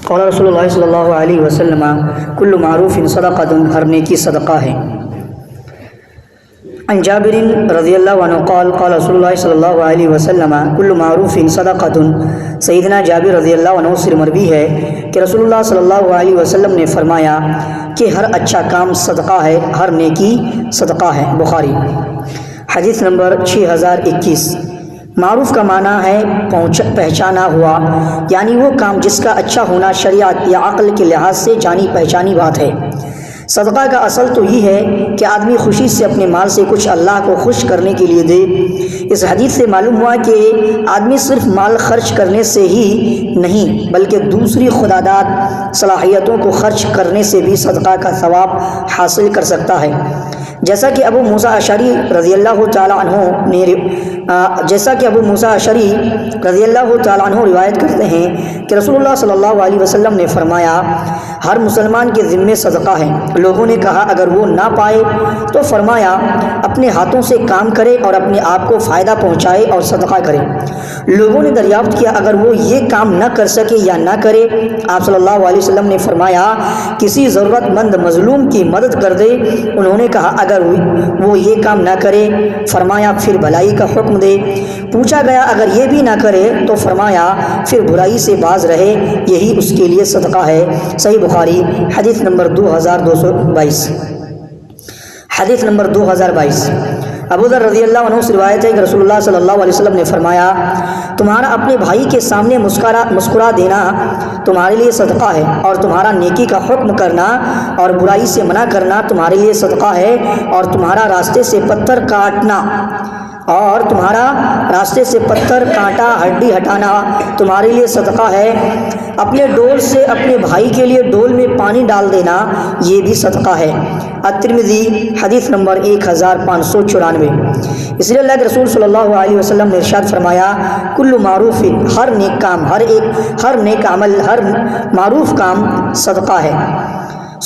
قال رسول اللہ صلی اللہ علیہ وسلم کل معروف صدقۃ، ہر نیکی صدقہ ہے۔ عن جابر رضی اللہ عنہ قال قال رسول اللہ صلی اللہ علیہ وسلم کل معروف صدقۃ، سیدنا جابر رضی اللہ عنہ سے مروی ہے کہ رسول اللہ صلی اللہ علیہ وسلم نے فرمایا کہ ہر اچھا کام صدقہ ہے، ہر نیکی صدقہ ہے۔ بخاری۔ حدیث نمبر 6021۔ معروف کا معنی ہے پہچانا ہوا، یعنی وہ کام جس کا اچھا ہونا شریعت یا عقل کے لحاظ سے جانی پہچانی بات ہے۔ صدقہ کا اصل تو یہ ہے کہ آدمی خوشی سے اپنے مال سے کچھ اللہ کو خوش کرنے کے لیے دے۔ اس حدیث سے معلوم ہوا کہ آدمی صرف مال خرچ کرنے سے ہی نہیں بلکہ دوسری خداداد صلاحیتوں کو خرچ کرنے سے بھی صدقہ کا ثواب حاصل کر سکتا ہے، جیسا کہ ابو موسیٰ اشعری رضی اللہ تعالیٰ عنہ روایت کرتے ہیں کہ رسول اللہ صلی اللہ علیہ وسلم نے فرمایا ہر مسلمان کے ذمے صدقہ ہے۔ لوگوں نے کہا اگر وہ نہ پائے تو فرمایا اپنے ہاتھوں سے کام کرے اور اپنے آپ کو فائدہ پہنچائے اور صدقہ کرے۔ لوگوں نے دریافت کیا اگر وہ یہ کام نہ کر سکے یا نہ کرے؟ آپ صلی اللہ علیہ وسلم نے فرمایا کسی ضرورت مند مظلوم کی مدد کر دے۔ انہوں نے کہا اگر وہ یہ کام نہ کرے؟ فرمایا پھر بھلائی کا حکم دے۔ پوچھا گیا اگر یہ بھی نہ کرے تو فرمایا پھر برائی سے باز رہے، یہی اس کے لیے صدقہ ہے۔ صحیح بخاری۔ حدیث نمبر 2222۔ حدیث نمبر 2022۔ ابو ذر رضی اللہ عنہ سے روایت ہے کہ رسول اللہ صلی اللہ علیہ وسلم نے فرمایا تمہارا اپنے بھائی کے سامنے مسکرا دینا تمہارے لیے صدقہ ہے، اور تمہارا نیکی کا حکم کرنا اور برائی سے منع کرنا تمہارے لیے صدقہ ہے، اور تمہارا راستے سے پتھر کانٹا ہڈی ہٹانا تمہارے لیے صدقہ ہے۔ اپنے ڈول سے اپنے بھائی کے لیے ڈول میں پانی ڈال دینا یہ بھی صدقہ ہے۔ الترمذی۔ حدیث نمبر 1594۔ اس لیے اللہ کے رسول صلی اللہ علیہ وسلم نے ارشاد فرمایا کل معروف، ہر نیک کام، ہر نیک عمل، ہر معروف کام صدقہ ہے۔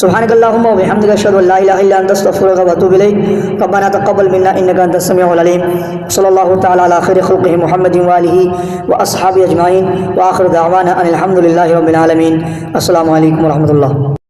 سبحانک اللہم و بحمدک اشہد ان لا الہ الا انت استغفرک و اتوب الیک۔ ربنا تقبل منا انک انت السمیع العلیم۔ صلی اللہ تعالی علی خیر خلقہ محمد و آلہ و اصحابہ اجمعین، و آخر دعوانا ان الحمد للہ رب العالمین۔ السلام علیکم و رحمۃ اللہ۔